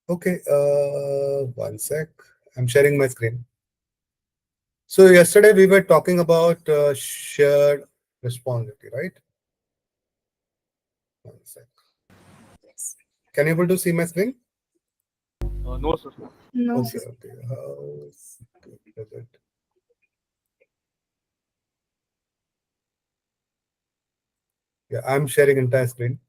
Okay, one sec. I'm sharing my screen. So yesterday we were talking about shared responsibility, right? One sec. Can you able to see my screen? No, sir. No, Okay, sir. okay. How is it? Yeah, I'm sharing entire screen.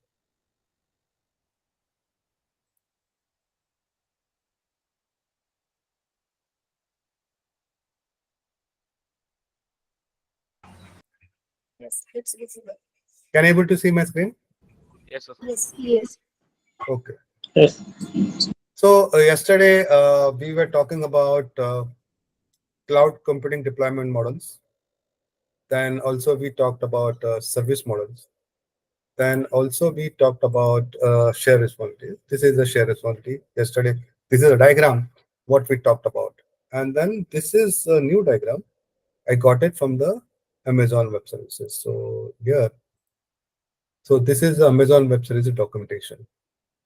Yes, it's visible. Can you able to see my screen? Yes, sir. Yes, yes. Okay. Yes. So yesterday we were talking about cloud computing deployment models. Then also we talked about service models. Then also we talked about share responsibility. This is the share responsibility. Yesterday, this is a diagram what we talked about. And then this is a new diagram. I got it from the Amazon Web Services. So here, so this is the Amazon Web Services documentation.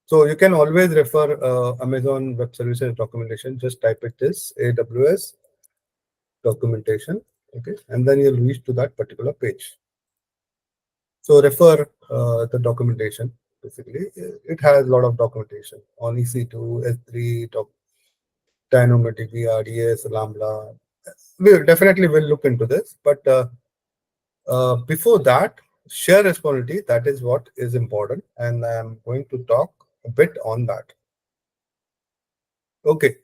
So you can always refer Amazon Web Services documentation. Just type it this AWS documentation. Okay, and then you'll reach to that particular page. So refer the documentation. Basically, it has a lot of documentation on EC2, S3, DynamoDB, RDS, Lambda. We definitely will look into this, but before that, share responsibility, that is what is important, and I'm going to talk a bit on that. Okay,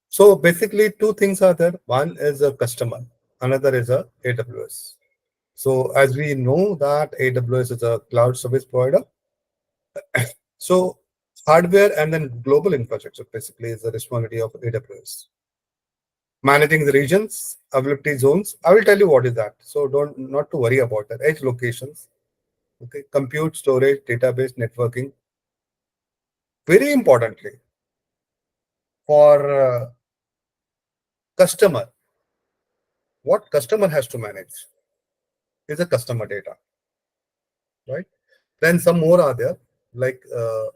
so basically two things are there. One is a customer, another is a AWS. So as we know that AWS is a cloud service provider, so hardware and then global infrastructure basically is the responsibility of AWS. Managing the regions, availability zones. I will tell you what is that. So don't not to worry about that. Edge locations, okay, compute, storage, database, networking. Very importantly, for customer, what customer has to manage is the customer data, right? Then some more are there, like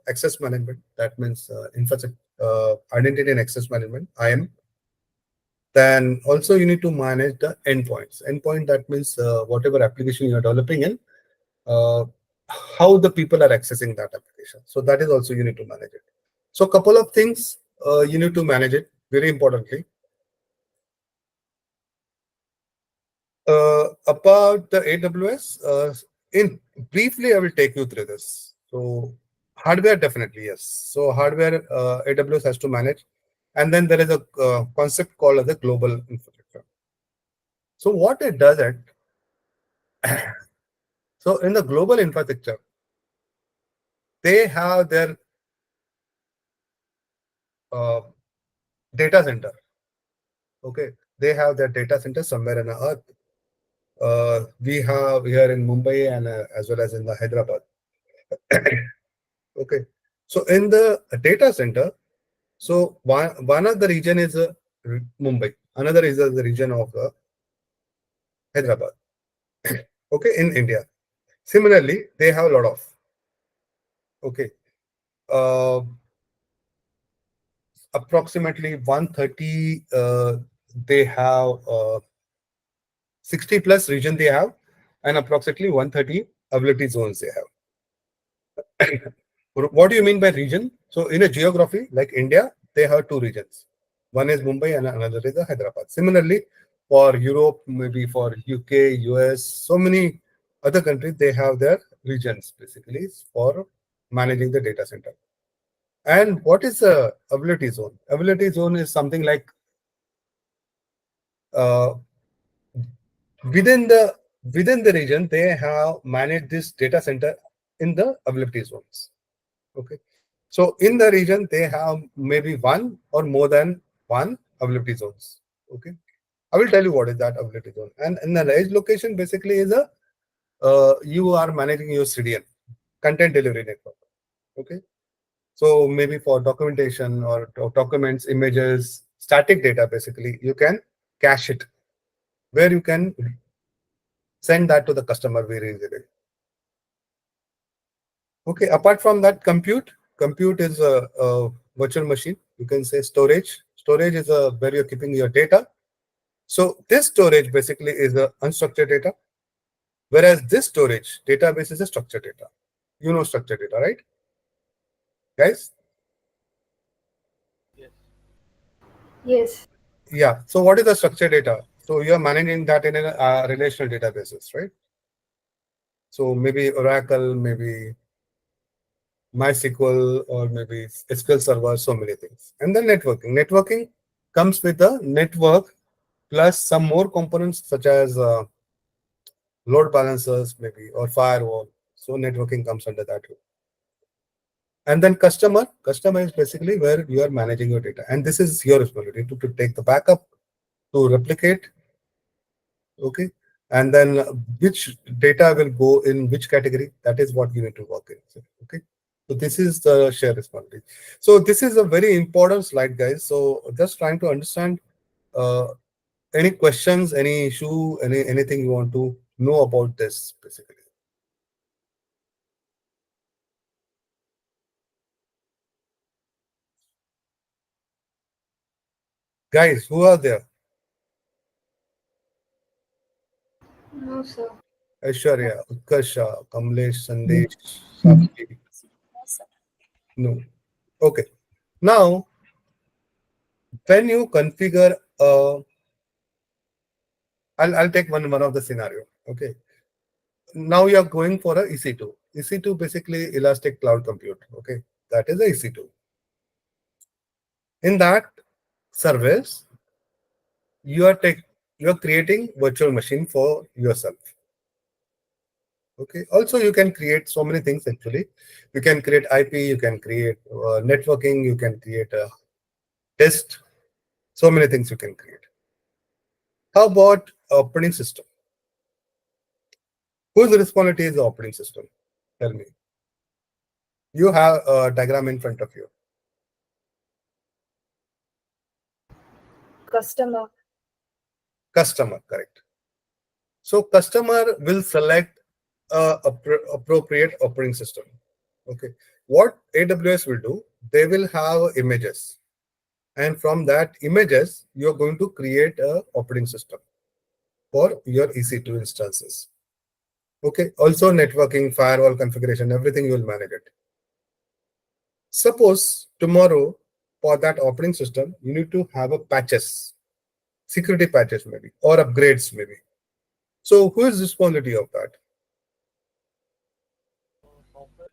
access management. That means infrastructure, identity and access management, IAM. Then also you need to manage the endpoints. Endpoint, that means whatever application you are developing in, uh, how the people are accessing that application. So that is also you need to manage it. So a couple of things you need to manage it very importantly. About the AWS, in briefly, I will take you through this. So hardware, definitely yes. So hardware, AWS has to manage, and then there is a concept called as the global infrastructure. So what it does it, so in the global infrastructure, they have their uh, data center. Okay, they have their data center somewhere in the earth. We have here in Mumbai and as well as in the Hyderabad. Okay, so in the data center, so one of the region is Mumbai, another is the region of Hyderabad. Okay, in India. Similarly, they have a lot of. Okay, uh, approximately 130. They have 60 plus region they have, and approximately 130 ability zones they have. What do you mean by region? So in a geography like India, they have two regions. One is Mumbai and another is Hyderabad. Similarly, for Europe, maybe for UK, US, so many other countries, they have their regions basically for managing the data center. And what is a ability zone? Ability zone is something like uh, within the within the region, they have managed this data center in the ability zones. Okay. So in the region, they have maybe one or more than one availability zones. Okay. I will tell you what is that availability zone. And in the edge location, basically is a you are managing your CDN, content delivery network. Okay. So maybe for documentation or documents, images, static data, basically, you can cache it where you can send that to the customer very easily. Okay. Apart from that, compute is virtual machine. You can say storage. Storage is where you're keeping your data. So this storage basically is a unstructured data, whereas this storage database is a structured data. You know structured data, right, guys? Yes. Yes. Yeah. So what is the structured data? So you're managing that in a relational databases, right? So maybe Oracle, maybe MySQL, or maybe SQL Server, so many things. And then networking. Networking comes with a network plus some more components such as load balancers, maybe, or firewall. So networking comes under that too. And then customer is basically where you are managing your data. And this is your responsibility to take the backup, to replicate, okay? And then which data will go in which category, that is what you need to work in, okay? So this is the share responsibility. So this is a very important slide, guys. So just trying to understand uh, any questions, any issue, anything you want to know about this, basically. Guys, who are there? No, sir. Aishwarya, Utkarsha, Kamlesh, Sandesh, Sakshi. No. Okay. Now, when you configure, I'll take one of the scenario. Okay. Now you are going for a EC2. EC2 basically Elastic Cloud Compute. Okay. That is a EC2. In that service, you are creating virtual machine for yourself. Okay. Also, you can create so many things actually. You can create IP, you can create networking, you can create a test. So many things you can create. How about operating system? Whose responsibility is the operating system? Tell me. You have a diagram in front of you. Customer. Customer, correct. So customer will select appropriate operating system. Okay. What AWS will do, they will have images. And from that images, you're going to create a operating system for your EC2 instances. Okay. Also networking, firewall configuration, everything you will manage it. Suppose tomorrow for that operating system, you need to have a patches, security patches maybe, or upgrades maybe. So who is responsibility of that? Software.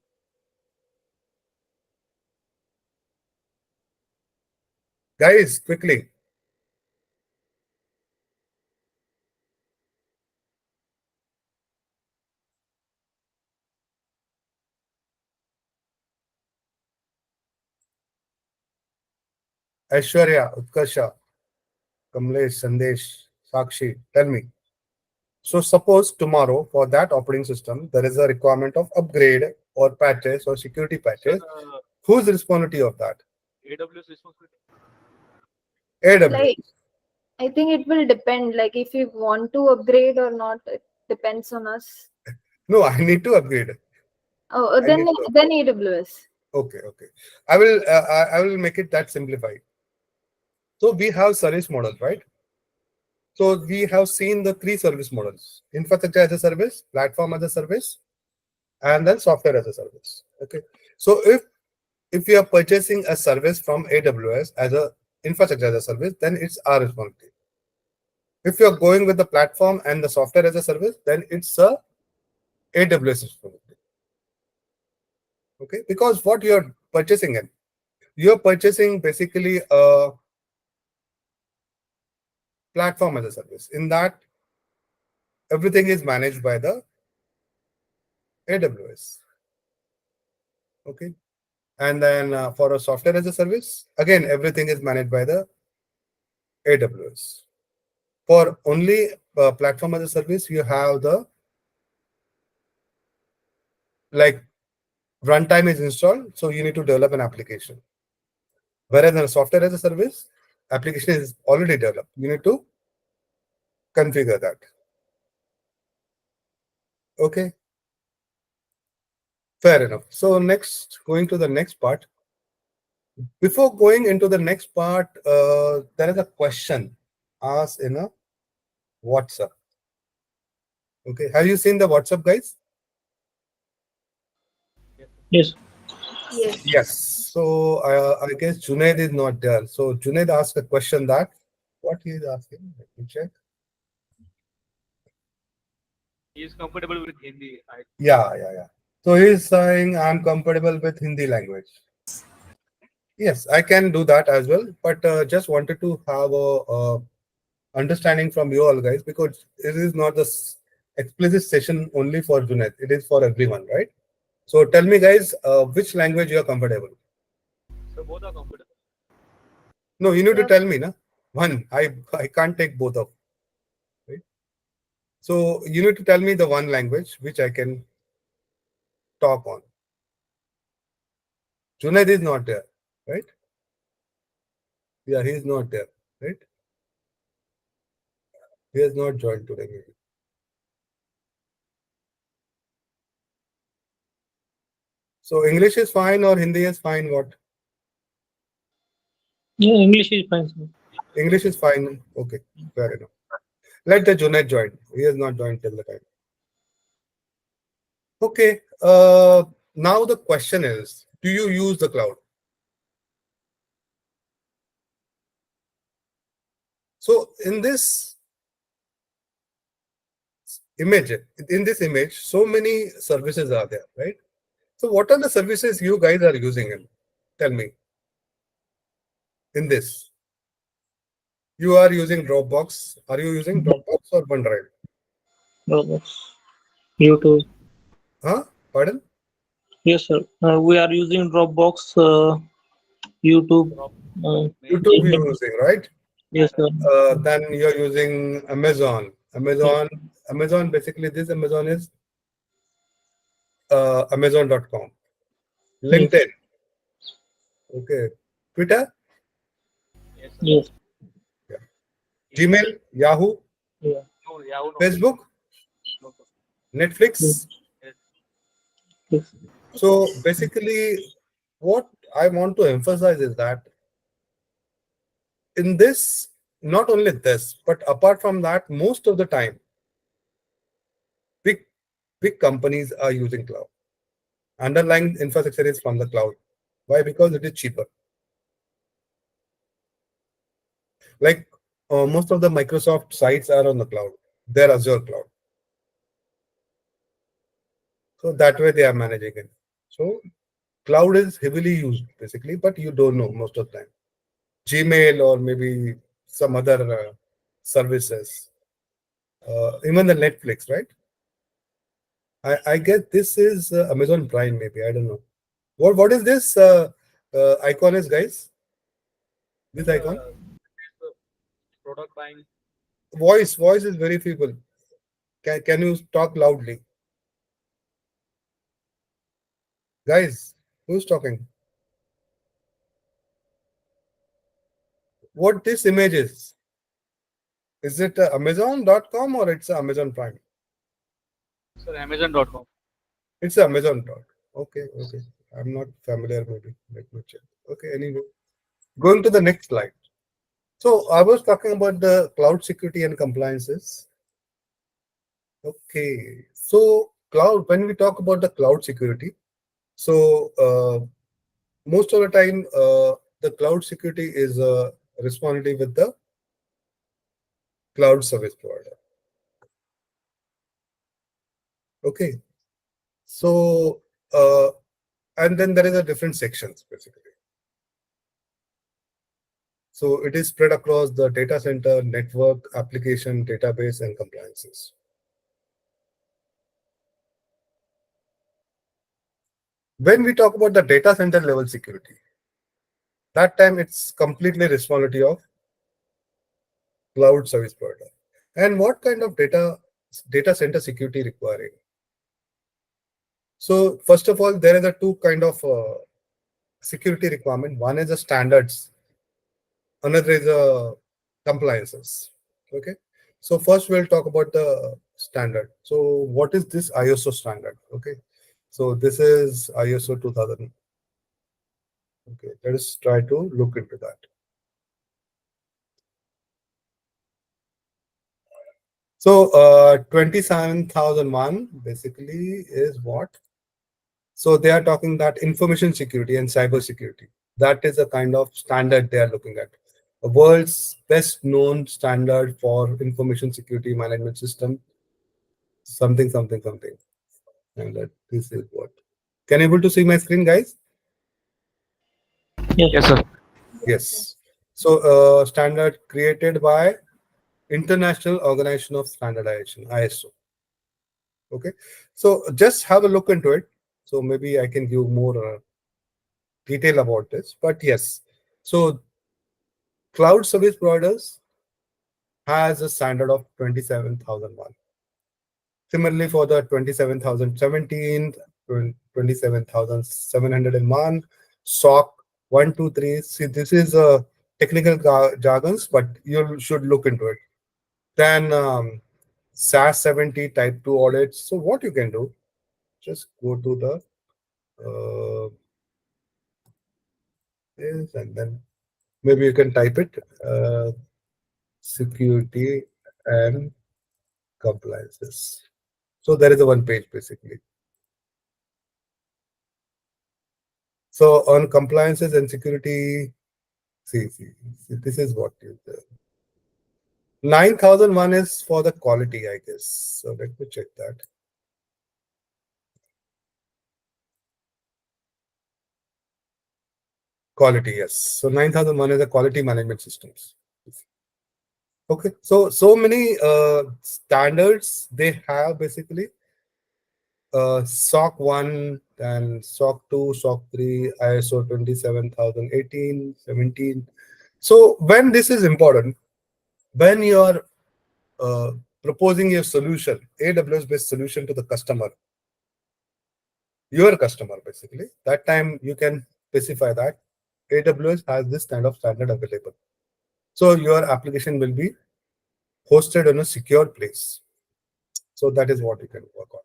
Guys, quickly. Aishwarya, Utkarsha, Kamlesh, Sandesh, Sakshi, tell me. So suppose tomorrow for that operating system, there is a requirement of upgrade or patches or security Sir, patches. Whose responsibility of that? AWS responsibility. AWS. Like, I think it will depend. Like, if you want to upgrade or not, it depends on us. No, I need to upgrade. Oh, I then need to. then AWS. Okay, okay. I will make it that simplified. So we have service models, right? So we have seen the three service models: infrastructure as a service, platform as a service, and then software as a service. Okay. So if you are purchasing a service from AWS as a infrastructure as a service, then it's our responsibility. If you are going with the platform and the software as a service, then it's a AWS responsibility. Okay, because what you are purchasing in, you are purchasing basically a platform as a service. In that, everything is managed by the AWS. Okay, and then for a software as a service, again everything is managed by the AWS. For only platform as a service, you have the like runtime is installed, so you need to develop an application. Whereas in a software as a service, application is already developed. You need to configure that. Okay, fair enough. So next, going to the next part. Before going into the next part, there is a question asked in a WhatsApp. Okay, have you seen the WhatsApp, guys? Yes. Yes. Yes. So I guess Junaid is not there. So Junaid asked a question that what he is asking. Let me check. He is comfortable with Hindi. Yeah. So he's saying I'm comfortable with Hindi language. Yes, I can do that as well. But just wanted to have a understanding from you all guys because it is not the explicit session only for Junaid. It is for everyone, right? So tell me, guys, which language you are comfortable? So both are comfortable. No, you need to Yep. tell me, na. One, I can't take both of. Right? So you need to tell me the one language which I can talk on. Junaid is not there, right? Yeah, he is not there, right? He has not joined today, maybe. So English is fine or Hindi is fine? What? Yeah, English is fine, sir. English is fine. Okay, fair enough. Let the Junaid join. He has not joined till the time. Okay. Now the question is, do you use the cloud? So in this image, so many services are there, right? So what are the services you guys are using in? Tell me. In this, you are using Dropbox. Are you using Dropbox or OneDrive? Dropbox. YouTube. Huh? Pardon? Yes, sir. We are using Dropbox, YouTube. Drop YouTube Gmail. you're using, right? Yes, sir. Then you're using Amazon. Amazon basically this Amazon is Amazon.com. Yes. LinkedIn. Okay. Twitter, Yes, sir. Yes. Gmail, Yahoo, Yeah. No, Yahoo no. Facebook, No, sir. Netflix. Yes. Yes. So basically, what I want to emphasize is that in this, not only this, but apart from that, most of the time, big big companies are using cloud. Underlying infrastructure is from the cloud. Why? Because it is cheaper. Like most of the Microsoft sites are on the cloud. They're Azure cloud. So that way they are managing it. So cloud is heavily used basically, but you don't know most of the time. Gmail or maybe some other services, even the Netflix, right? I guess this is Amazon Prime, maybe. I don't know. What is this icon is, guys? This icon? It's the product buying. Voice is very feeble. Can you talk loudly? Guys, who's talking? What this image is? Is it Amazon.com or it's Amazon Prime? Sir, Amazon.com. It's Amazon. Okay. I'm not familiar, maybe. Let me check. Okay, anyway. Going to the next slide. So I was talking about the cloud security and compliances. Okay. So cloud, when we talk about the cloud security, so most of the time, the cloud security is responsibility with the cloud service provider. Okay. So, and then there is a different sections basically. So it is spread across the data center, network, application, database, and compliances. When we talk about the data center level security, that time it's completely responsibility of cloud service provider. And what kind of data center security requiring? So first of all, there is a two kind of security requirement. One is the standards, another is compliances. Okay. So first we'll talk about the standard. So what is this ISO standard? Okay. So this is ISO 2000. Okay, let us try to look into that. So 27,001 basically is what? So they are talking that information security and cyber security. That is a kind of standard they are looking at. The world's best known standard for information security management system, something, something, something. And that this is what. Can you able to see my screen, guys? Yes, sir. Yes. So standard created by International Organization of Standardization, ISO. Okay. So just have a look into it. So maybe I can give more detail about this. But yes, so cloud service providers has a standard of 27,001. Similarly, for the 27,017, 27,701, SOC 123. See, this is a technical jargons, but you should look into it. Then SAS 70 type 2 audits. So what you can do, just go to the this, and then maybe you can type it security and compliances. So there is a one page basically. So on compliances and security, see, this is what is there. 9,001 is for the quality, I guess. So let me check that. Quality, yes. So 9,001 is a quality management systems. Okay, so many standards they have basically. SOC 1 and SOC 2, SOC 3, ISO 27018, 17. So when this is important, when you are proposing your solution, AWS-based solution to the customer, your customer basically, that time you can specify that AWS has this kind of standard available. So your application will be hosted in a secure place. So that is what you can work on.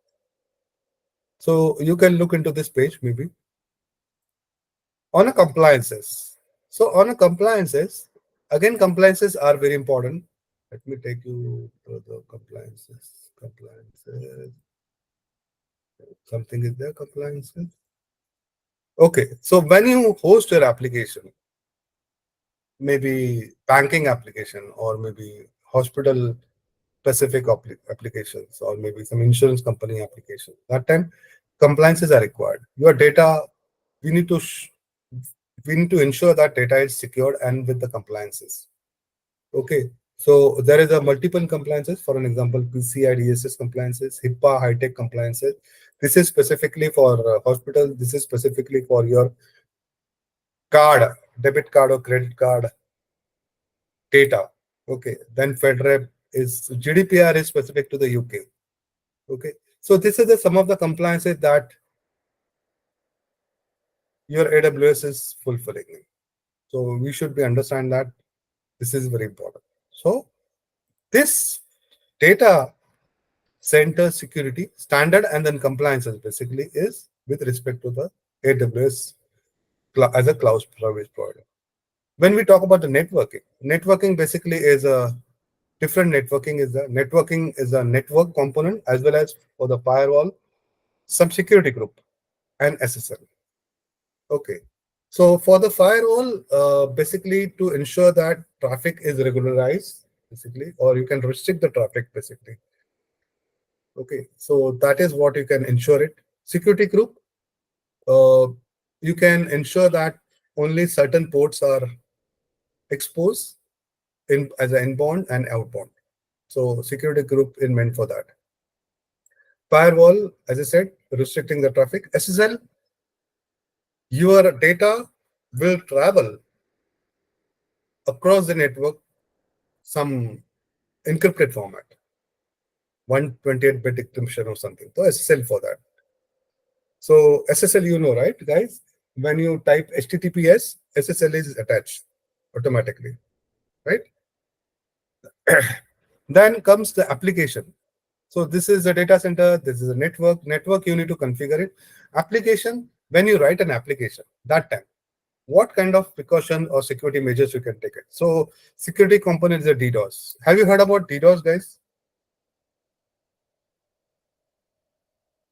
So you can look into this page maybe. On a compliances. So on a compliances, again, compliances are very important. Let me take you to the compliances. Compliances. Something is there, compliances. Okay, so when you host your application, maybe banking application or maybe hospital specific applications or maybe some insurance company application, that time compliances are required. Your data, we need to ensure that data is secured and with the compliances. Okay, so there is a multiple compliances. For an example, PCI DSS compliances, HIPAA high-tech compliances. This is specifically for hospital. This is specifically for your card, debit card or credit card data. Okay, then FedRep is GDPR is specific to the UK. Okay, so this is some of the compliances that your AWS is fulfilling. So we should be understand that this is very important. So this data center security standard and then compliances basically is with respect to the AWS as a cloud service provider. When we talk about the networking basically is a different networking is a network component as well as for the firewall, some security group and SSL. Okay. So for the firewall, basically to ensure that traffic is regularized, basically, or you can restrict the traffic, basically. Okay, so that is what you can ensure it. Security group, you can ensure that only certain ports are exposed in as an inbound and outbound. So security group is meant for that. Firewall, as I said, restricting the traffic. SSL, your data will travel across the network some encrypted format, 128-bit encryption or something. So SSL for that. So SSL, you know, right, guys? When you type HTTPS, SSL is attached automatically, right? Then comes the application. So this is a data center. This is a network. Network, you need to configure it. Application, when you write an application, that time what kind of precaution or security measures you can take it. So security component is a DDoS. Have you heard about DDoS, guys?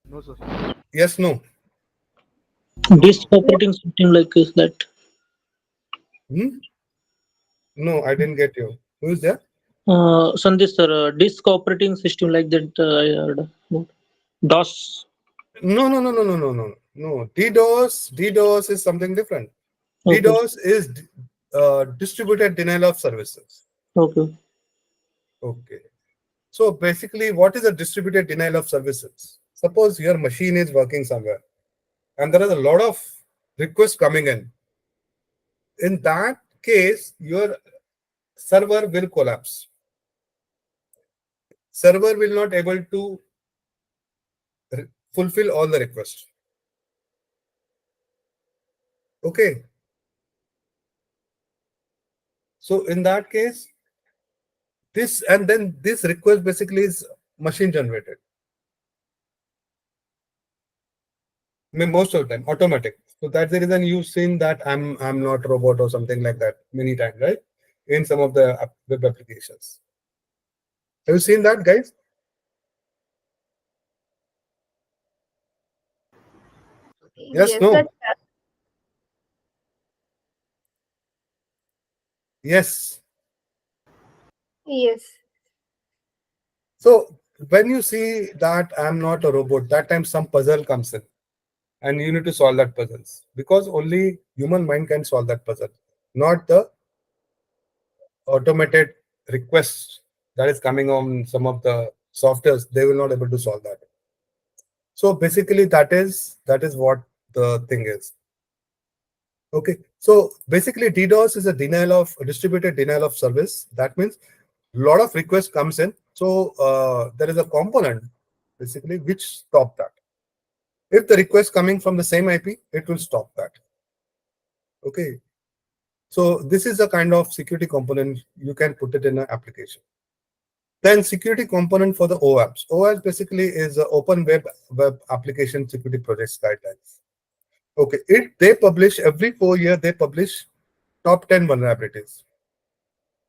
No, sir. Yes, no. Disk operating system like is that? Hmm? No, I didn't get you. Who is there? Sandesh sir, disk operating system like that I heard. DOS. No, no, no, no, no, no, no, no. DDoS is something different. Okay. DDoS is distributed denial of services. Okay. Okay. So basically, what is a distributed denial of services? Suppose your machine is working somewhere and there is a lot of requests coming in. In that case, your server will collapse. Server will not able to fulfill all the requests. Okay. So in that case, this and then this request basically is machine generated. I mean, most of the time, automatic. So that's the reason you've seen that I'm not a robot or something like that many times, right? In some of the web applications. Have you seen that, guys? Yes, no. That's Yes. yes. So when you see that I'm not a robot, that time some puzzle comes in and you need to solve that puzzles because only human mind can solve that puzzle, not the automated requests that is coming on some of the softwares. They will not able to solve that. So basically that is what the thing is. Okay. So basically DDoS is a distributed denial of service. That means a lot of requests comes in. So there is a component basically which stop that. If the request coming from the same IP, it will stop that. Okay. So this is a kind of security component. You can put it in an application. Then security component for the OAPs. OAPs basically is a open web application security projects guidelines. Okay. They publish every 4 years, they publish top 10 vulnerabilities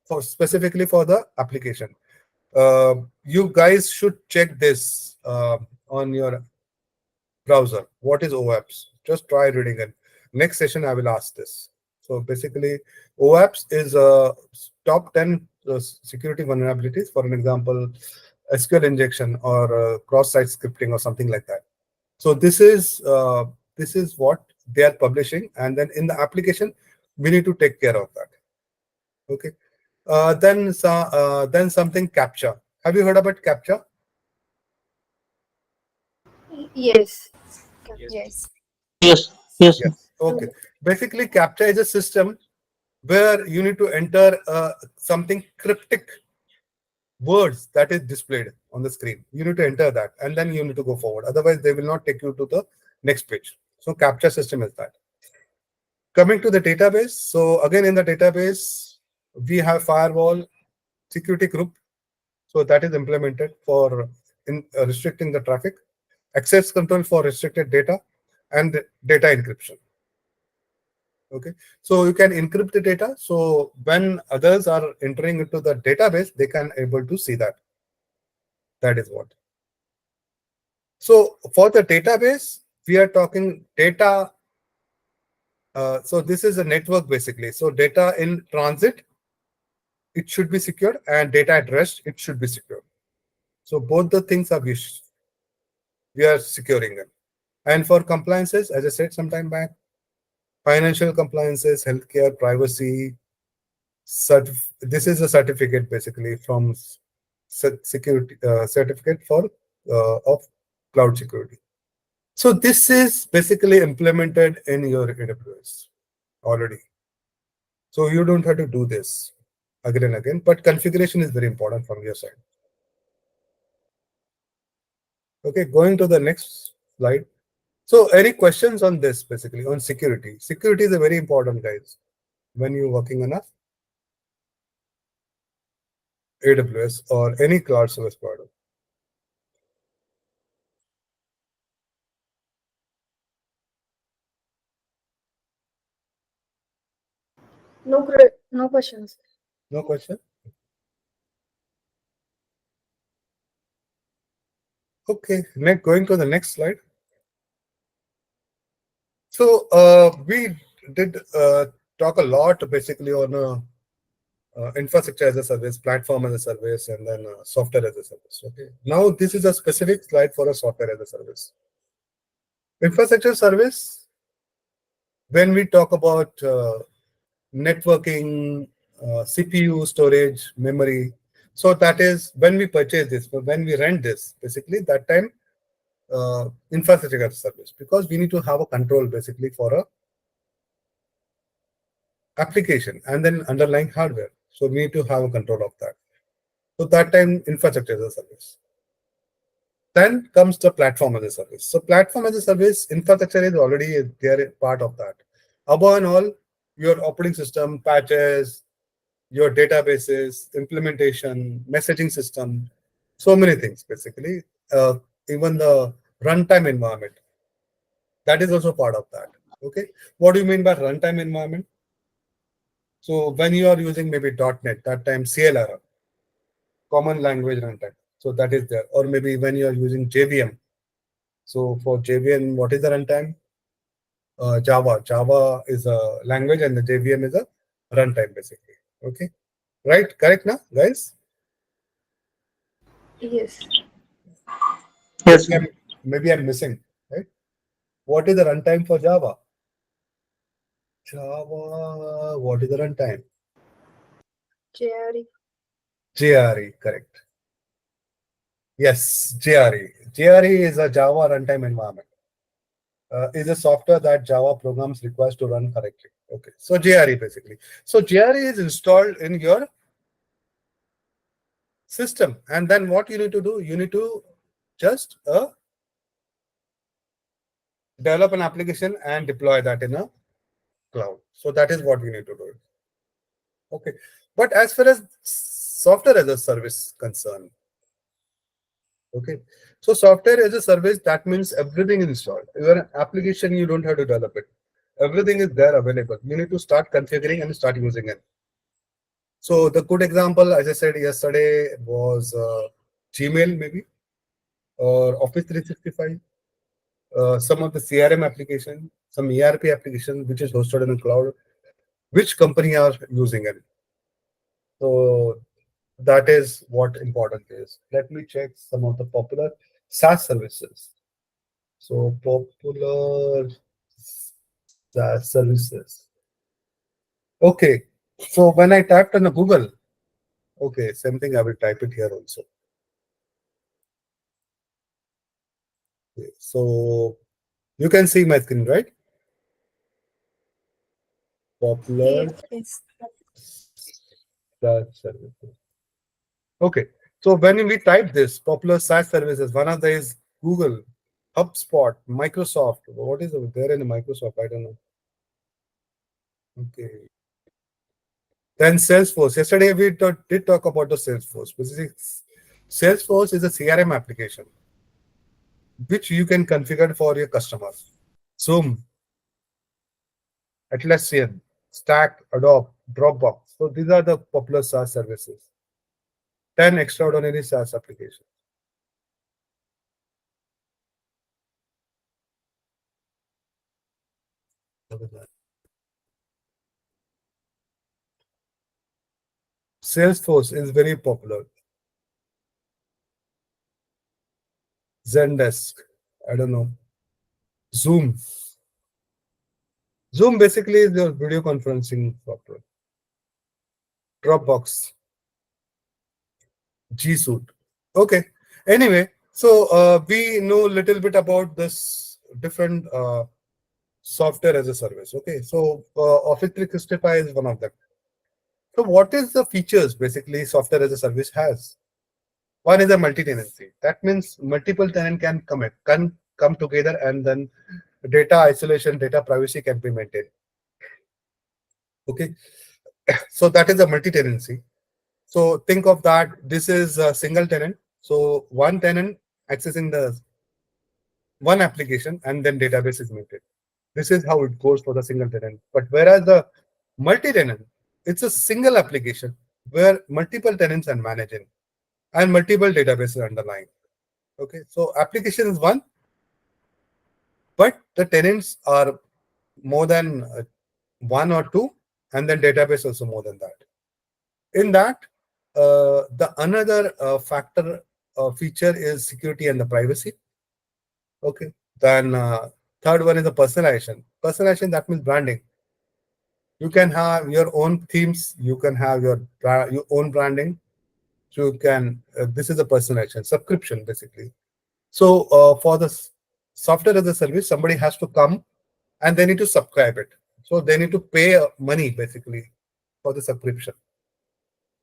for specifically for the application. You guys should check this on your browser. What is OAPs? Just try reading it. Next session, I will ask this. So basically, OAPs is top 10 security vulnerabilities. For an example, SQL injection or cross-site scripting or something like that. So this is what they are publishing, and then in the application, we need to take care of that. Okay. Then something CAPTCHA. Have you heard about CAPTCHA? Yes. Yes. Yes. Yes. Sir. Yes. Okay. Basically, CAPTCHA is a system where you need to enter something cryptic words that is displayed on the screen. You need to enter that, and then you need to go forward. Otherwise, they will not take you to the next page. So CAPTCHA system is that. Coming to the database. So again, in the database, we have firewall security group. So that is implemented for restricting the traffic, access control for restricted data, and data encryption. Okay, so you can encrypt the data. So when others are entering into the database, they can able to see that. That is what. So for the database, we are talking data. So this is a network basically. So data in transit, it should be secured, and data at rest, it should be secured. So both the things are we are securing them. And for compliances, as I said sometime back, financial compliances, healthcare, privacy, this is a certificate basically from security certificate for of cloud security. So this is basically implemented in your AWS already. So you don't have to do this again and again, but configuration is very important from your side. Okay, going to the next slide. So any questions on this basically on security? Security is a very important, guys, when you're working on a AWS or any cloud service provider. No questions. No question? Okay, going to the next slide. So we did talk a lot basically on infrastructure as a service, platform as a service, and then software as a service. Okay. Now this is a specific slide for a software as a service. Infrastructure service, when we talk about networking, CPU, storage, memory. So that is when we purchase this, when we rent this, basically that time infrastructure as a service, because we need to have a control basically for a application and then underlying hardware. So we need to have a control of that. So that time infrastructure as a service. Then comes the platform as a service. So platform as a service, infrastructure is already there, part of that. Above and all, your operating system, patches, your databases, implementation, messaging system, so many things basically. Even the runtime environment, that is also part of that. Okay, what do you mean by runtime environment? So when you are using maybe .NET, that time CLR, Common Language Runtime, so that is there. Or maybe when you are using JVM. So for JVM, what is the runtime? Java. Java is a language and the JVM is a runtime basically. Okay, right? Correct now, guys? Yes. Yes. Maybe I'm missing, right? What is the runtime for Java? Java, what is the runtime? JRE. JRE, correct. Yes, JRE. JRE is a Java runtime environment. Is a software that Java programs requires to run correctly. Okay, so JRE basically. So JRE is installed in your system, and then what you need to do? You need to just develop an application and deploy that in a cloud. So that is what we need to do. Okay, but as far as software as a service concerned, okay, so software as a service, that means everything is installed. Your application, you don't have to develop it. Everything is there available. You need to start configuring and start using it. So the good example, as I said yesterday, was Gmail maybe, or Office 365, some of the CRM application, some ERP application, which is hosted in the cloud, which company are using it. So that is what important is. Let me check some of the popular SaaS services. So popular SaaS services. Okay. So when I typed on the Google, okay, same thing, I will type it here also. Okay, so you can see my screen, right? Popular Yes. SaaS services. Okay. So when we type this popular SaaS services, one of them is Google, HubSpot, Microsoft. What is there in Microsoft? I don't know. Okay. Then Salesforce. Yesterday we did talk about the Salesforce. Basically, Salesforce is a CRM application which you can configure for your customers. Zoom, Atlassian, Stack, Adobe, Dropbox. So these are the popular SaaS services. 10 extraordinary SaaS applications. Salesforce is very popular. Zendesk, I don't know. Zoom. Zoom basically is your video conferencing software. Dropbox, G Suite. Okay. Anyway, so we know a little bit about this different software as a service. Okay. So Office 365 is one of them. So what is the features basically software as a service has? One is a multi-tenancy. That means multiple tenant can come together, and then data isolation, data privacy can be maintained. Okay. So that is a multi-tenancy. So think of that. This is a single tenant. So one tenant accessing the one application and then database is maintained. This is how it goes for the single tenant. But whereas the multi-tenant, it's a single application where multiple tenants are managing and multiple databases underlying. Okay, so application is one, but the tenants are more than one or two, and then database also more than that. In that, the another factor feature is security and the privacy. Okay, then third one is the personalization. Personalization, that means branding. You can have your own themes. You can have your own branding. So you can. This is a personalization subscription basically. So for the software as a service, somebody has to come and they need to subscribe it. So they need to pay money basically for the subscription.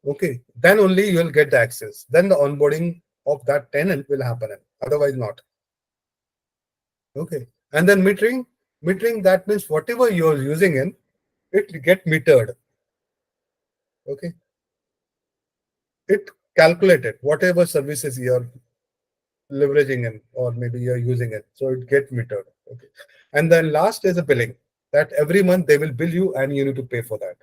Okay, then only you will get the access. Then the onboarding of that tenant will happen. Otherwise, not. Okay, and then metering. Metering, that means whatever you are using in, it get metered. Okay, it calculated whatever services you are leveraging in, or maybe you're using it, so it gets metered. Okay, and then last is a billing, that every month they will bill you and you need to pay for that.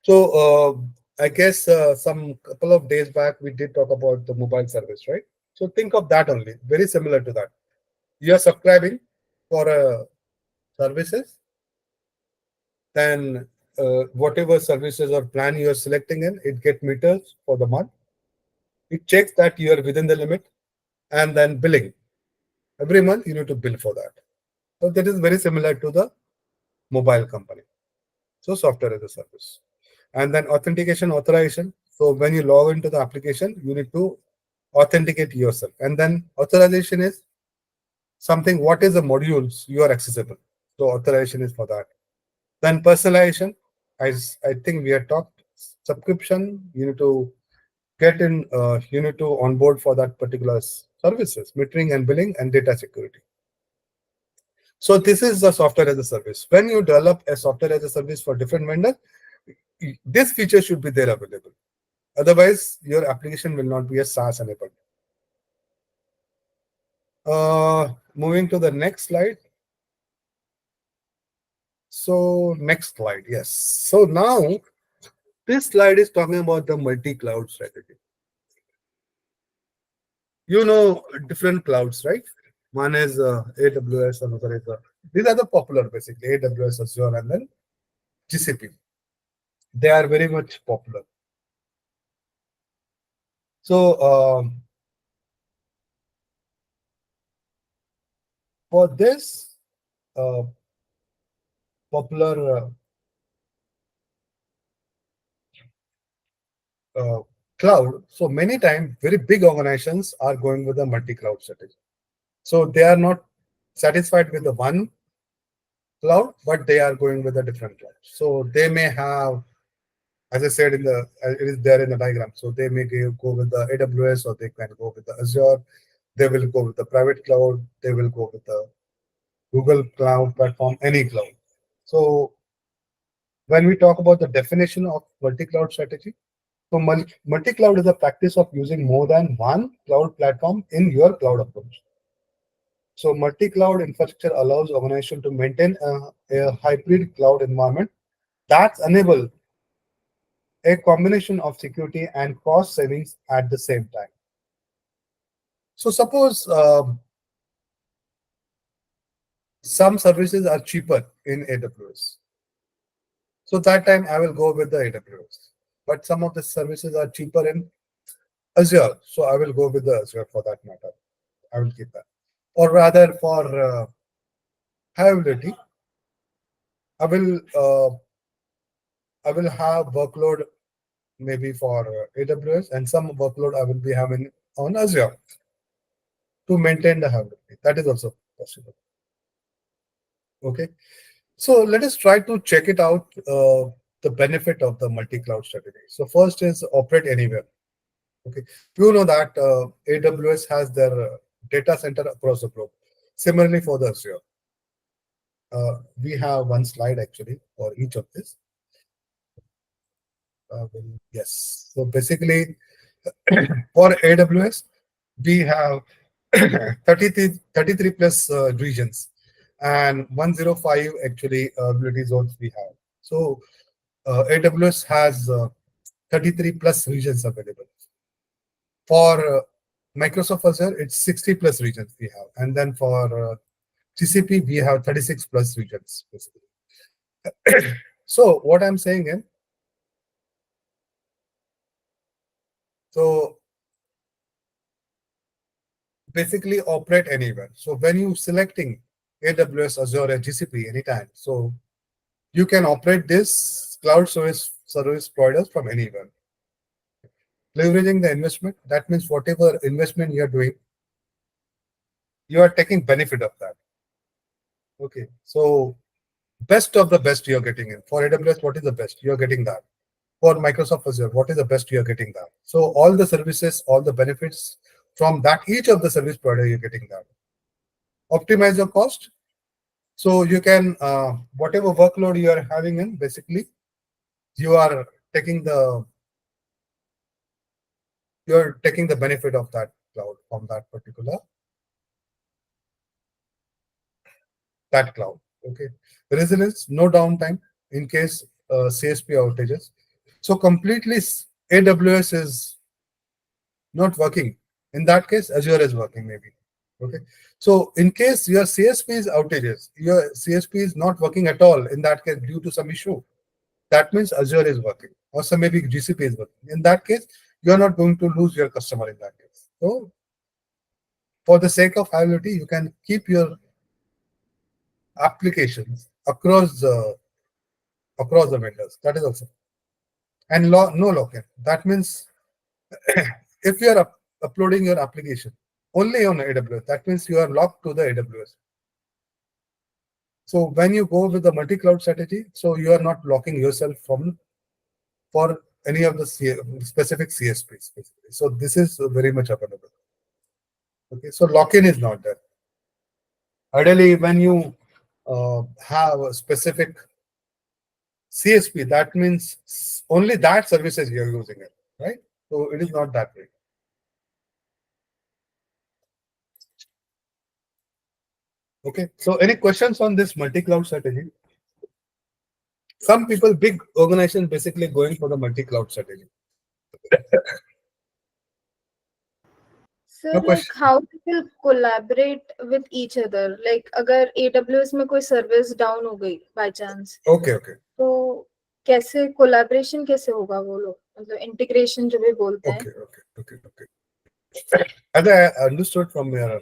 So I guess some couple of days back we did talk about the mobile service, right? So think of that only, very similar to that. You are subscribing for services, then whatever services or plan you are selecting in, it get meters for the month. It checks that you are within the limit, and then billing. Every month you need to bill for that. So that is very similar to the mobile company. So software as a service. And then authentication, authorization. So when you log into the application, you need to authenticate yourself. And then authorization is something, what is the modules you are accessible. So authorization is for that. Then personalization, I think we have talked. Subscription, you need to get in, you need to onboard for that particular services, metering and billing and data security. So this is the software as a service. When you develop a software as a service for different vendors, this feature should be there available. Otherwise, your application will not be a SaaS enabled. Moving to the next slide. So next slide, yes. So now this slide is talking about the multi-cloud strategy. You know different clouds, right? One is AWS, another is these are the popular basically, AWS, Azure, and then GCP. They are very much popular. So for this popular cloud, so many times very big organizations are going with a multi-cloud strategy. So they are not satisfied with the one cloud, but they are going with a different cloud. So they may have, as I said, it is there in the diagram. So they may go with the AWS, or they can go with the Azure. They will go with the private cloud. They will go with the Google Cloud Platform, any cloud. So when we talk about the definition of multi-cloud strategy, so multi-cloud is a practice of using more than one cloud platform in your cloud approach. So multi-cloud infrastructure allows organization to maintain a hybrid cloud environment that enable a combination of security and cost savings at the same time. So suppose some services are cheaper in AWS. So that time I will go with the AWS. But some of the services are cheaper in Azure. So I will go with the Azure for that matter. I will keep that. Or rather for availability, I will have workload maybe for AWS, and some workload I will be having on Azure to maintain the availability. That is also possible. Okay, so let us try to check it out, the benefit of the multi-cloud strategy. So first is operate anywhere. Okay, you know that AWS has their data center across the globe. Similarly for the Azure, we have one slide actually for each of this. Yes, so basically for AWS, we have 33 plus regions and 105 actually ability zones we have. So AWS has 33 plus regions available. For Microsoft Azure, it's 60 plus regions we have. And then for GCP, we have 36 plus regions, basically. So what I'm saying is, so basically operate anywhere. So when you selecting AWS, Azure, and GCP anytime, so you can operate this cloud service providers from anywhere. Leveraging the investment, that means whatever investment you are doing, you are taking benefit of that. Okay, so best of the best you are getting in. For AWS, what is the best? You are getting that. For Microsoft Azure, what is the best? You are getting that. So all the services, all the benefits from that, each of the service provider, you're getting that. Optimize your cost. So you can, whatever workload you are having in, basically, you are taking the benefit of that cloud from that particular cloud. Okay, resilience, no downtime in case CSP outages. So completely AWS is not working. In that case, Azure is working maybe. Okay, so in case your CSP is outages, your CSP is not working at all. In that case, due to some issue, that means Azure is working, or some maybe GCP is working. In that case, you are not going to lose your customer in that case. So for the sake of availability, you can keep your applications across the vendors. That is also. And no lock-in. That means if you are uploading your application only on AWS, that means you are locked to the AWS. So when you go with the multi-cloud strategy, so you are not locking yourself for any of the specific CSPs. Basically. So this is very much available. Okay, so lock-in is not there. Ideally, when you have a specific CSP, that means only that services you're using it, right? So it is not that way. Okay, so any questions on this multi-cloud strategy? Some people, big organizations, basically going for the multi-cloud strategy. So No like question. how people collaborate with each other? Like अगर AWS में कोई service down हो गई by chance, Okay. तो कैसे collaboration कैसे होगा वो लोग? मतलब integration जो भी बोलते हैं. Okay. As I understood from your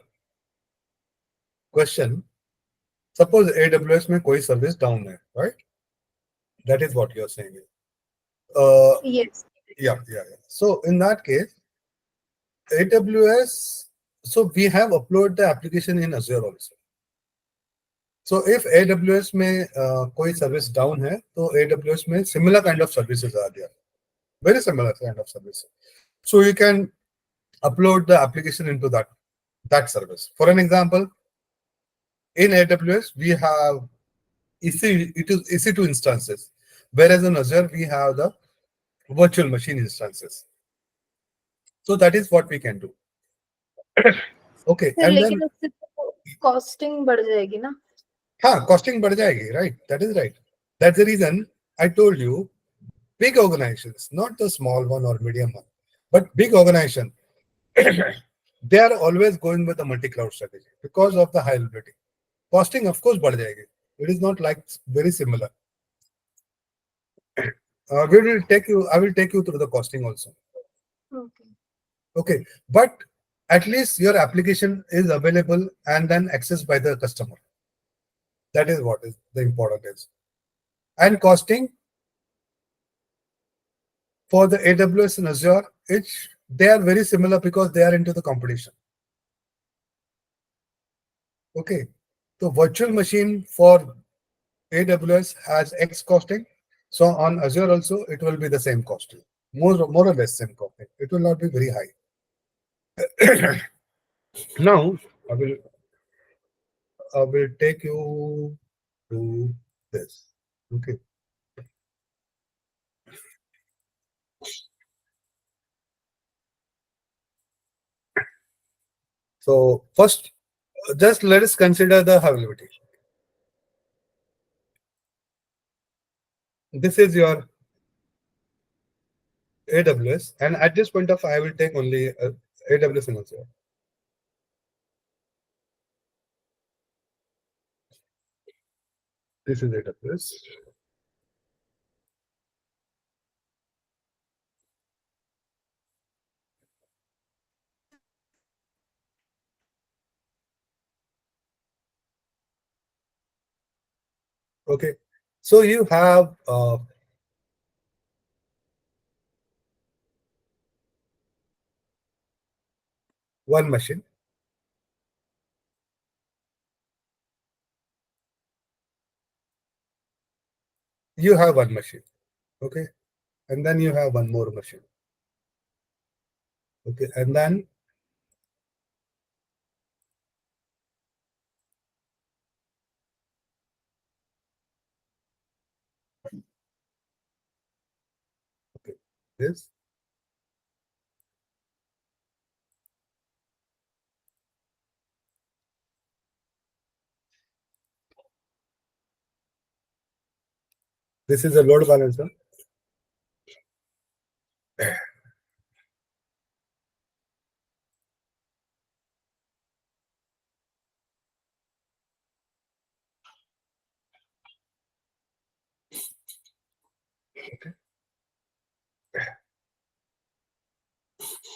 question, suppose AWS में कोई service down है, right? That is what you're saying. Yes. Yeah. So in that case, AWS, so we have uploaded the application in Azure also. So if AWS में कोई service down है, तो AWS में similar kind of services are there. Very similar kind of services. So you can upload the application into that service. For an example, in AWS, we have EC2 instances, whereas in Azure, we have the virtual machine instances. So that is what we can do. Okay. Sir, And लेकिन then, उससे costing बढ़ जाएगी ना? costing बढ़ जाएगी, right? That is right. That's the reason I told you, big organizations, not the small one or medium one, but big organization, they are always going with the multi-cloud strategy because of the high availability. Costing, of course, बढ़ जाएगी. It is not like very similar. I will take you through the costing also. Okay, but at least your application is available and then accessed by the customer. That is what is the important is. And costing for the AWS and Azure, they are very similar because they are into the competition. Okay, so virtual machine for AWS has X costing. So on Azure also, it will be the same costing, more or less same costing. It will not be very high. Now I will take you to this. Okay. So first, just let us consider the availability. This is your AWS, and at this point of I will take only AWS and Azure. This is AWS. Okay, so you have one machine. You have one machine. Okay, and then you have one more machine. Okay, and then okay, this. This is a load balancer. Okay.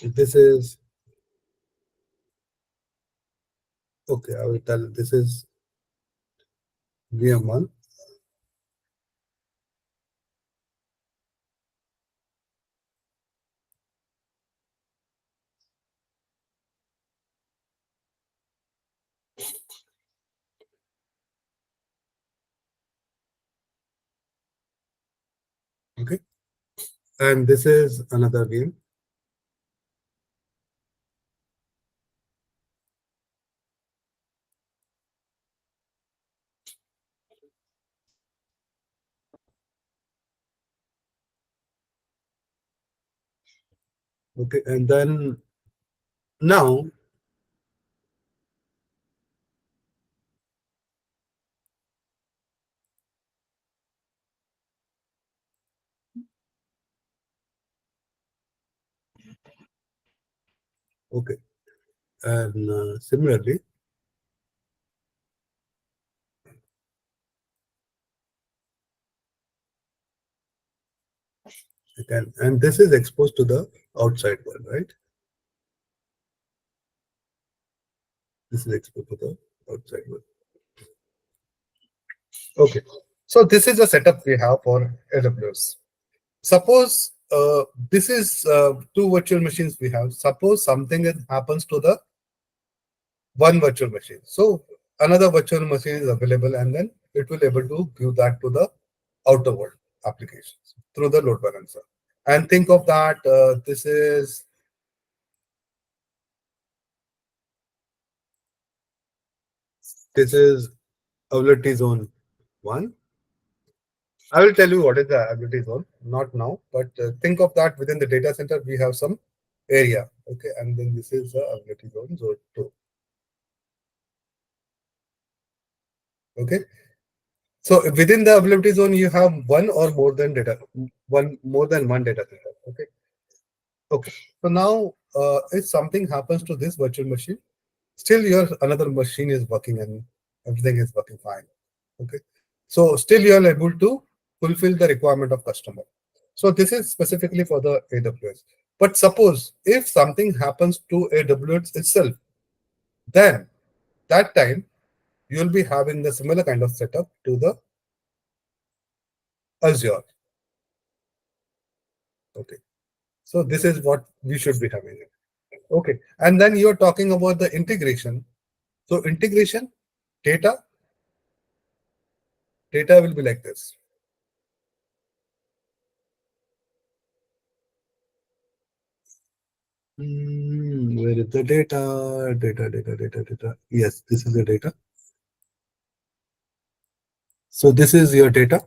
This is okay. I will tell this is VM1. Okay, and this is another VM. Okay, and then now okay, and similarly, again, and this is exposed to the outside world, right? This is exposed to the outside world. Okay, so this is a setup we have for AWS. Suppose this is two virtual machines we have. Suppose something happens to the one virtual machine. So another virtual machine is available, and then it will able to give that to the outer world applications through the load balancer. And think of that. This is availability zone 1. I will tell you what is the availability zone, not now, but think of that within the data center, we have some area. Okay, and then this is the availability zone 2. Okay, so within the availability zone, you have one or more than one data center. Okay, okay. So now, if something happens to this virtual machine, still your another machine is working and everything is working fine. Okay, so still you are able to fulfill the requirement of customer. So this is specifically for the AWS. But suppose if something happens to AWS itself, then that time you will be having the similar kind of setup to the Azure. Okay, so this is what we should be having. Okay, and then you're talking about the integration. So integration data will be like this. Where is the data? Data. Yes, this is the data. So this is your data.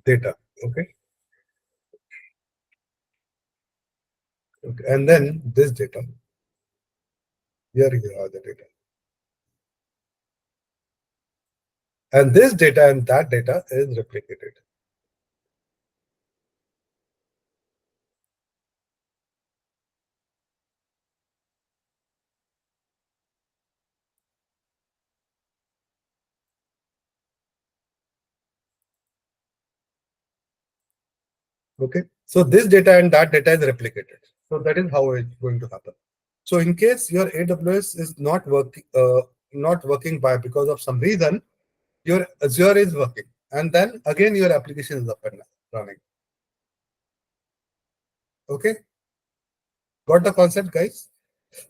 Data. Okay. Okay. And then this data. Here you are the data. And this data and that data is replicated. Okay, so this data and that data is replicated. So that is how it's going to happen. So in case your AWS is not working by because of some reason, your Azure is working, and then again your application is up and running. Okay, got the concept, guys?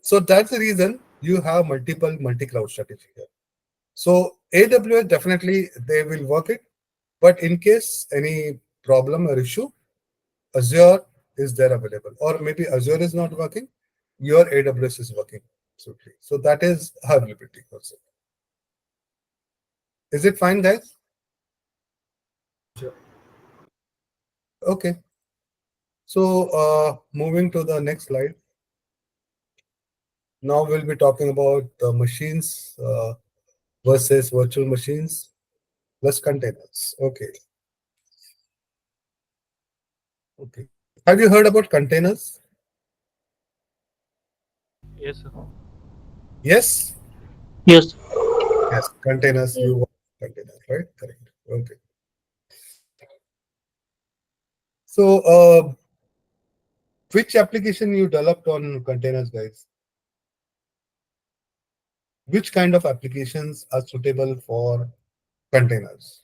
So that's the reason you have multiple multi-cloud strategy here. So AWS definitely they will work it, but in case any problem or issue, Azure is there available, or maybe Azure is not working, your AWS is working. So that is availability concept. Is it fine, guys? Sure. Okay. So moving to the next slide. Now we'll be talking about the machines versus virtual machines plus containers. Okay. Okay. Have you heard about containers? Yes, sir. Yes. Yes. Yes. Containers. Yes. You want containers, right? Correct. Okay. So which application you developed on containers, guys? Which kind of applications are suitable for containers?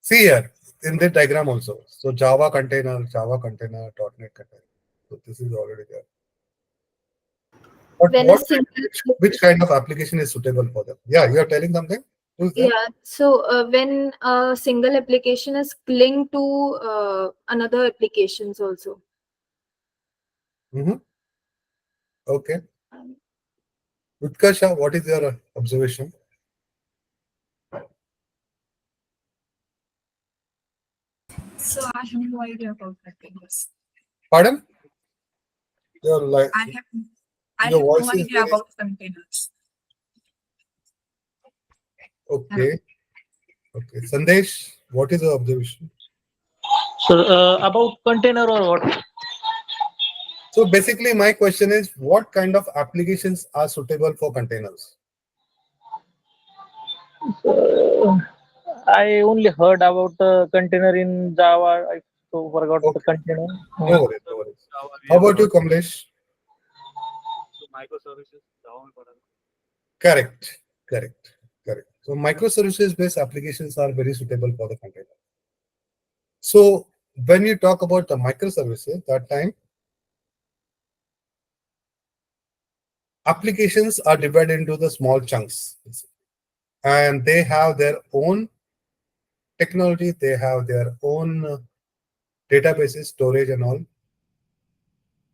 See here in the diagram also. So Java container, .NET container. So this is already there. But When a what single which kind of application is suitable for them? Yeah, you are telling something? Who's that? Yeah, so when a single application is linked to another applications also. Okay. Utkasha, what is your observation? So I have no idea about containers. Pardon? Your like I have your no voice is idea very about containers. okay. Okay. Sandesh, what is your observation? So about container or what? So basically, my question is, what kind of applications are suitable for containers? I only heard about container in Java. I so forgot the Okay. container. No worries, no worries. Java, we How have about you, got Kamlesh? so microservices, Java and Kotlin. Correct, correct, correct. So microservices-based applications are very suitable for the container. So when you talk about the microservices, that time applications are divided into the small chunks, and they have their own technology. They have their own databases, storage, and all.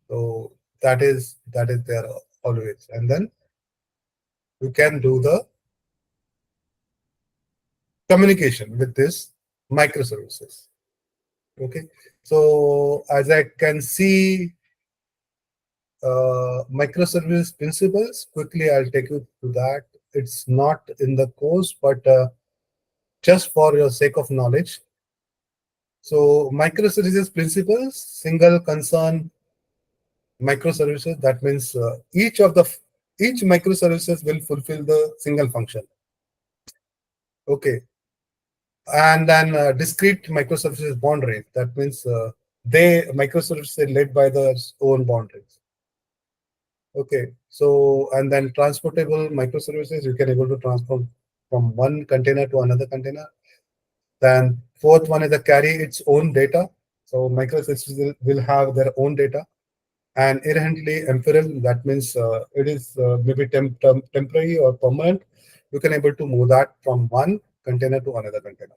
So that is there always, and then you can do the communication with this microservices. Okay, so as I can see, microservice principles, quickly I'll take you to that. It's not in the course, but just for your sake of knowledge. So microservices principles, single concern microservices, that means each microservices will fulfill the single function. Okay, and then discrete microservices boundaries, that means microservices are led by their own boundaries. Okay, so and then transportable microservices, you can able to transform from one container to another container. Then fourth one is the carry its own data. So microservices will have their own data, and inherently ephemeral. That means it is maybe temporary or permanent. You can able to move that from one container to another container.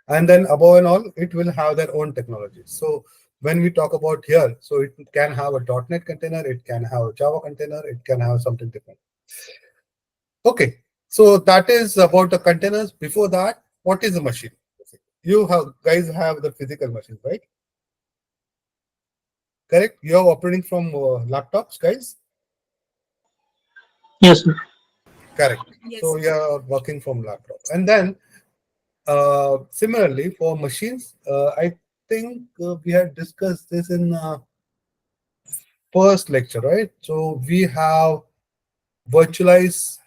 And then above and all, it will have their own technology. So when we talk about here, so it can have a .NET container, it can have a Java container, it can have something different. Okay, so that is about the containers. Before that, what is a machine? you have guys have the physical machines, right? Correct? You are operating from laptops, guys. Yes, sir. Correct. Yes. So you are working from laptop, and then similarly for machines, I think we had discussed this in first lecture, right? So we have virtualization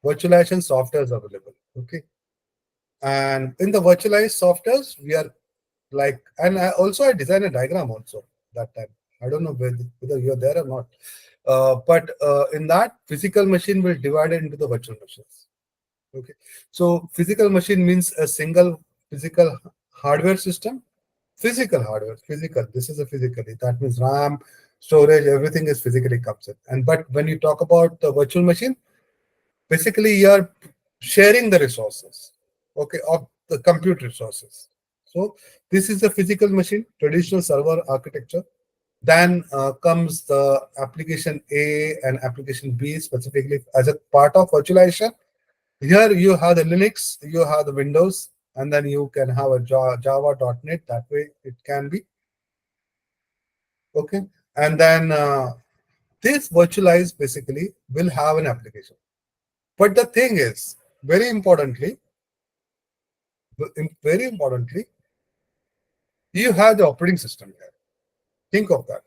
softwares available. Okay, and in the virtualized softwares, we are like, and I designed a diagram also that time. I don't know whether you're there or not, but in that physical machine will divide it into the virtual machines. Okay, so physical machine means a single physical hardware system. Physical hardware, physical. This is a physically. That means RAM, storage, everything is physically comes in. And but when you talk about the virtual machine, basically you are sharing the resources, okay, of the compute resources. So this is the physical machine, traditional server architecture. Then comes the application A and application B specifically as a part of virtualization. Here you have the Linux, you have the Windows, and then you can have a Java.NET. That way it can be. Okay. And then this virtualized basically will have an application. But the thing is, very importantly, you have the operating system here. Think of that.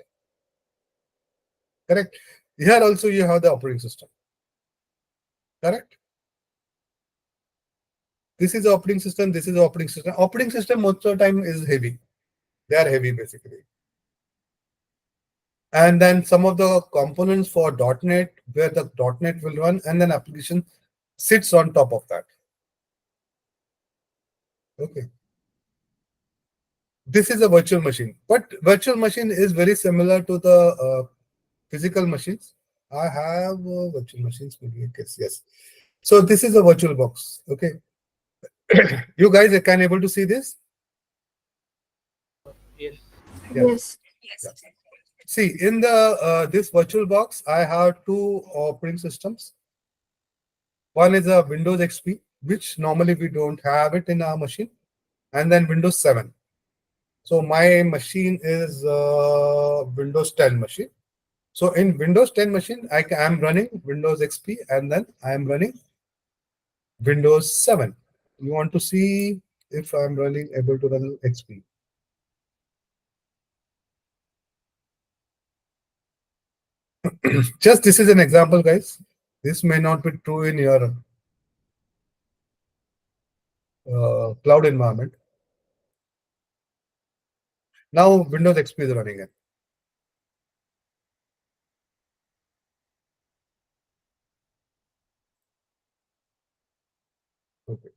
Correct. Here also you have the operating system. Correct. This is the operating system. This is the operating system. Operating system most of the time is heavy. They are heavy basically. And then some of the components for .NET where the .NET will run, and then application sits on top of that. Okay. This is a virtual machine, but virtual machine is very similar to the physical machines. I have virtual machines, maybe I guess, yes. So this is a virtual box. Okay. You guys can able to see this? Yes. Yeah. Yes. Yeah. See, in the this virtual box, I have two operating systems. One is a Windows XP, which normally we don't have it in our machine, and then Windows 7. So my machine is Windows 10 machine. So in Windows 10 machine, I am running Windows XP, and then I am running Windows 7. You want to see if I'm running able to run XP. Just this is an example, guys. This may not be true in your cloud environment. Now Windows XP is running it. Okay.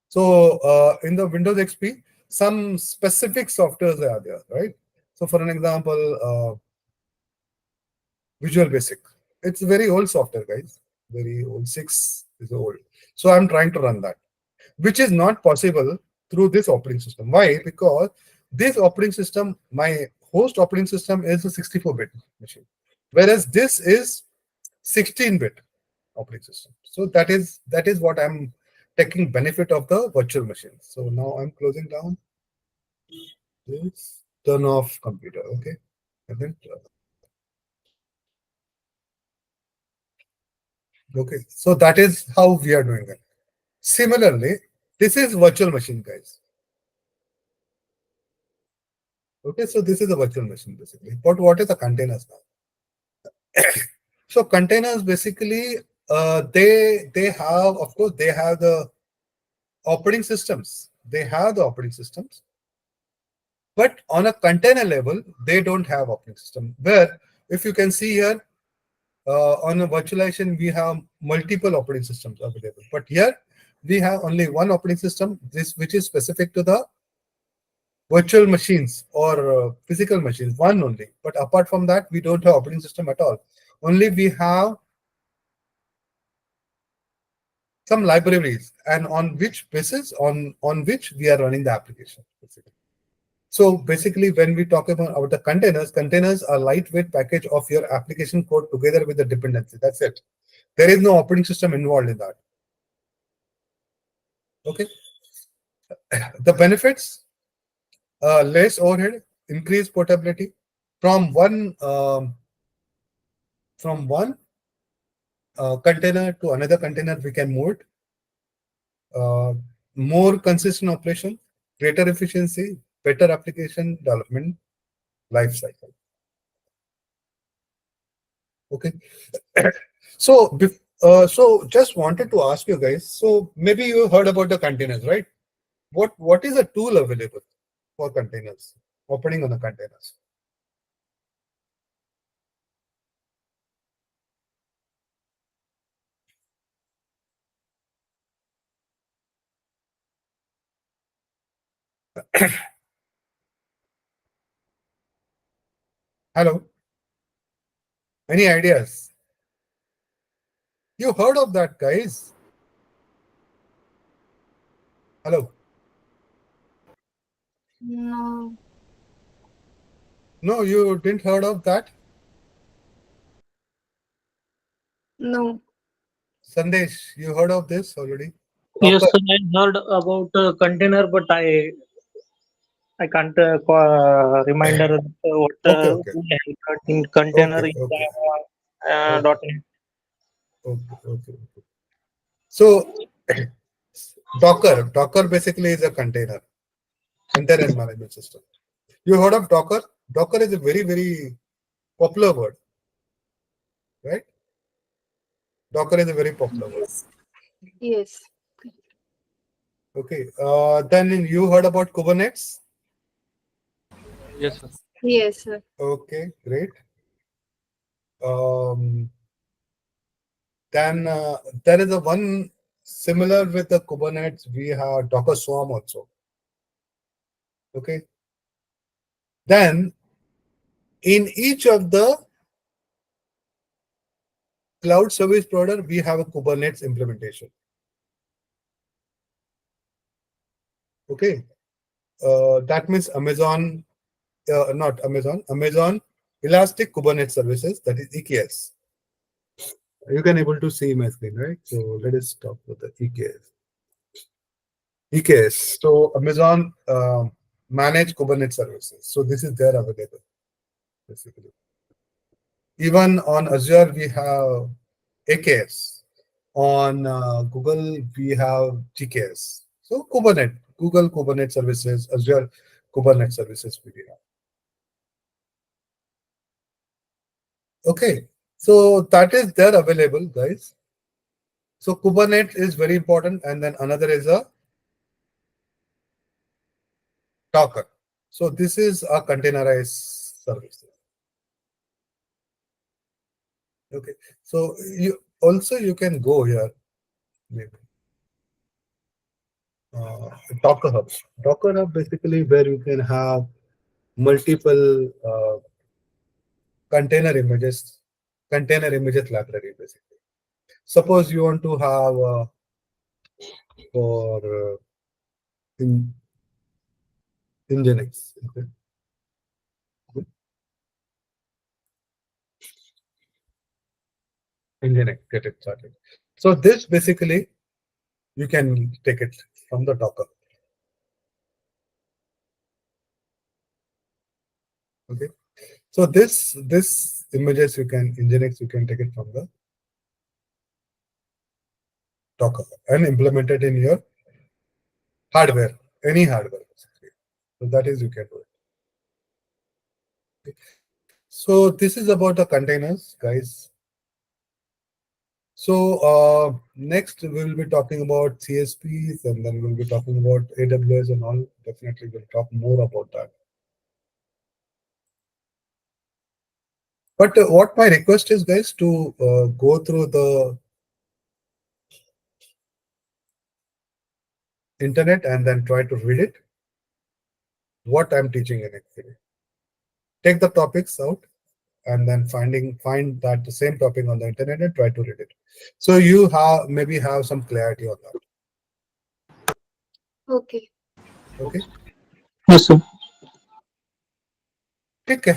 So in the Windows XP, some specific softwares are there, right? So for an example, Visual Basic. It's very old software, guys. Very old. 6 is old. So I'm trying to run that, which is not possible through this operating system. Why? Because this operating system, my host operating system is a 64-bit machine, whereas this is 16-bit operating system. So that is what I'm taking benefit of the virtual machine. So now I'm closing down this, turn off computer. Okay. And then okay. So that is how we are doing it. Similarly, this is virtual machine, guys. Okay, so this is a virtual machine basically. But what is the containers now? So containers basically they have, of course, they have the operating systems. They have the operating systems, but on a container level, they don't have operating system. Where if you can see here on a virtualization, we have multiple operating systems available. But here we have only one operating system, this which is specific to the virtual machines or physical machines, one only. But apart from that, we don't have operating system at all. Only we have some libraries, and on which basis, on which we are running the application. Basically. So basically, when we talk about the containers are lightweight package of your application code together with the dependency. That's it. There is no operating system involved in that. Okay. The benefits: less overhead, increased portability from one container to another container. We can move it. More consistent operation, greater efficiency, better application development life cycle. Okay. So just wanted to ask you guys. So maybe you heard about the containers, right? What is a tool available for containers, operating on the containers? Hello. Any ideas? You heard of that, guys? Hello. No. No, you didn't heard of that? No. Sandesh, you heard of this already? Yes, Docker. sir, I heard about container, but I can't reminder what Okay, okay, in container okay, in okay, Java, okay, .NET. okay. So Docker basically is a container management system. You heard of Docker? Docker is a very, very popular word, right? Docker is a very popular word. Yes. Okay. Then you heard about Kubernetes? Yes, sir. Yes, sir. Okay, great. Then there is a one similar with the Kubernetes. We have Docker Swarm also. Okay. Then in each of the cloud service provider, we have a Kubernetes implementation. Okay. That means Amazon, not Amazon, Amazon Elastic Kubernetes Services, that is EKS. You can able to see my screen, right? So let us talk with the EKS. EKS. So Amazon manage Kubernetes services. So this is there available, basically. Even on Azure, we have AKS. On Google, we have GKS. So Kubernetes, Google Kubernetes services, Azure Kubernetes services we have. Okay, so that is there available, guys. So Kubernetes is very important, and then another is a Docker. So this is a containerized service. Okay, so you can go here, maybe. Docker Hub. Docker Hub basically where you can have multiple container images library basically. Suppose you want to have for in Nginx. Okay. Nginx, get it started. So this basically you can take it from the Docker. Okay. So this images you can Nginx, you can take it from the Docker and implement it in your hardware, any hardware. Basically. So that is you can do it. Okay. So this is about the containers, guys. So next we will be talking about CSPs, and then we'll be talking about AWS and all. Definitely we'll talk more about that. But what my request is, guys, to go through the internet and then try to read it. What I'm teaching in actually. Take the topics out and then find that the same topic on the internet and try to read it. So you maybe have some clarity on that. Okay. Okay. Yes, sir. Okay.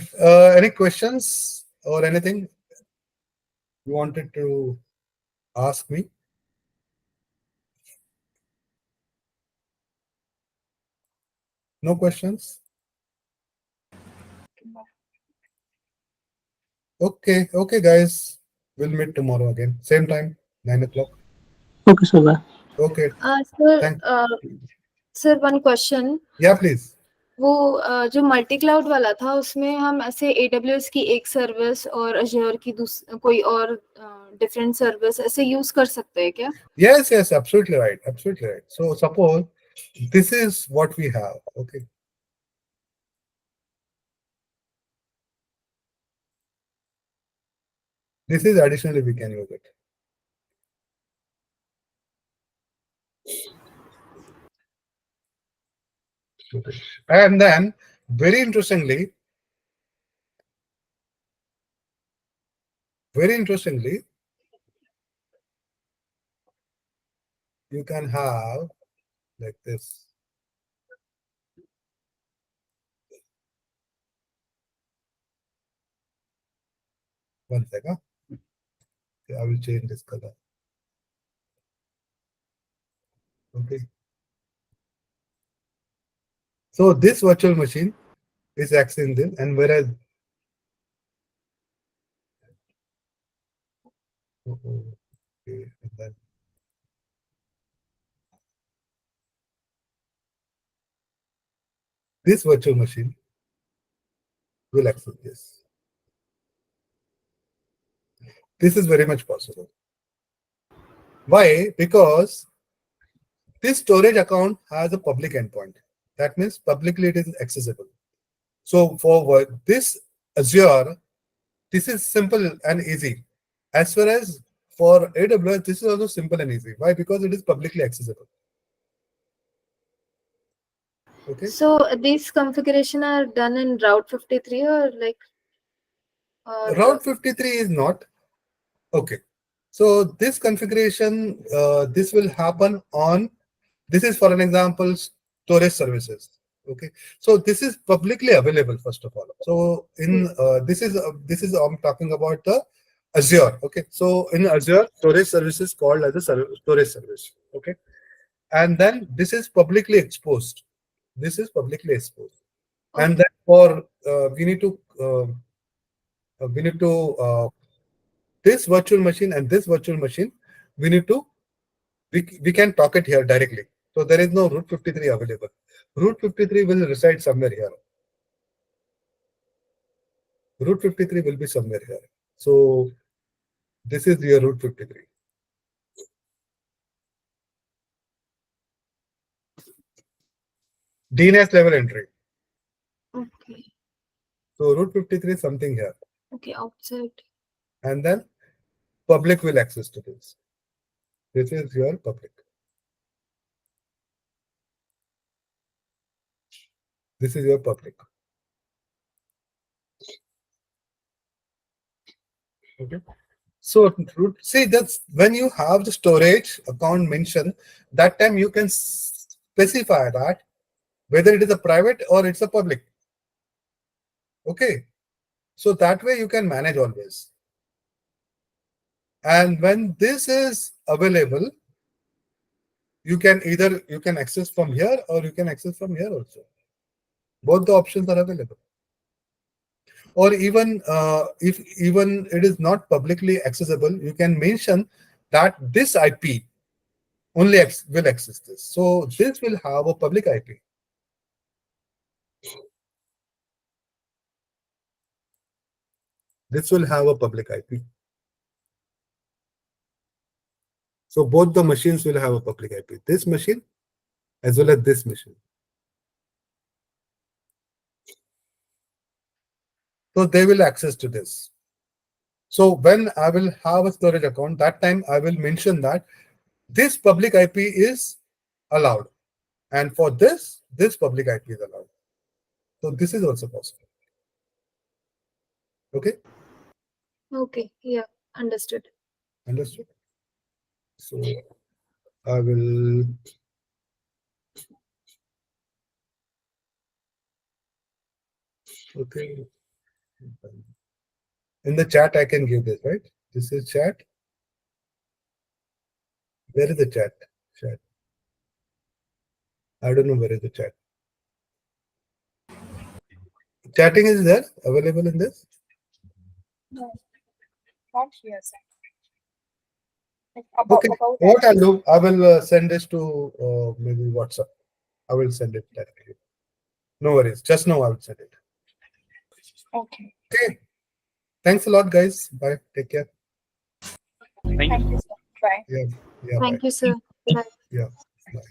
Any questions or anything you wanted to ask me? No questions? Okay, guys. We'll meet tomorrow again. Same time, 9 o'clock. Okay, sir. Bye. Okay. Sir, Thank. sir, one question. Yeah, please. वो जो multi cloud वाला था उसमें हम ऐसे AWS की एक service और Azure की कोई और डिफरेंट सर्विस ऐसे यूज कर सकते हैं क्या? Yes, absolutely right. Absolutely right. So suppose this is what we have. Okay. This is additionally we can use it. And then very interestingly, you can have like this. One second. I will change this color. Okay. So this virtual machine is accessing this, and whereas okay, and then this virtual machine will access this. This is very much possible. Why? Because this storage account has a public endpoint. That means publicly it is accessible. So for this Azure, this is simple and easy. As far as for AWS, this is also simple and easy. Why? Because it is publicly accessible. Okay. So these configuration are done in Route 53 or like? Route 53 is not. Okay. So this configuration, this will happen on, this is for an example, storage services. Okay. So this is publicly available, first of all. So in this is I'm talking about the Azure. Okay. So in Azure, storage services called as a storage service. Okay. And then this is publicly exposed. This is publicly exposed. Okay. And then for we need to this virtual machine and this virtual machine, we need to we can talk it here directly. So there is no Route 53 available. Route 53 will reside somewhere here. Route 53 will be somewhere here. So this is your Route 53. DNS level entry. Okay. So Route 53 is something here. Okay, outside. And then public will access to this. This is your public. This is your public. Okay. So see, that's when you have the storage account mentioned, that time you can specify that whether it is a private or it's a public. Okay. So that way you can manage always. And when this is available, you can access from here or you can access from here also. Both the options are available. Or even if even it is not publicly accessible, you can mention that this IP only will access this. So this will have a public IP. This will have a public IP. So both the machines will have a public IP. This machine as well as this machine. So they will access to this. So when I will have a storage account, that time I will mention that this public IP is allowed. And for this public IP is allowed. So this is also possible. Okay? Okay, yeah, understood. Understood? So I will okay. In the chat, I can give this, right? This is chat. Where is the chat? Chat. I don't know where is the chat. chatting is there available in this? No, not here, sir. Like Okay. about What I'll do, I will send this to maybe WhatsApp. I will send it directly. No worries. Just now I will send it. Okay. Okay. Thanks a lot, guys. Bye. Take care. Thank you. Thank you, sir. Bye. Yeah. Yeah. Thank Bye. you, sir. Bye. Yeah. Bye.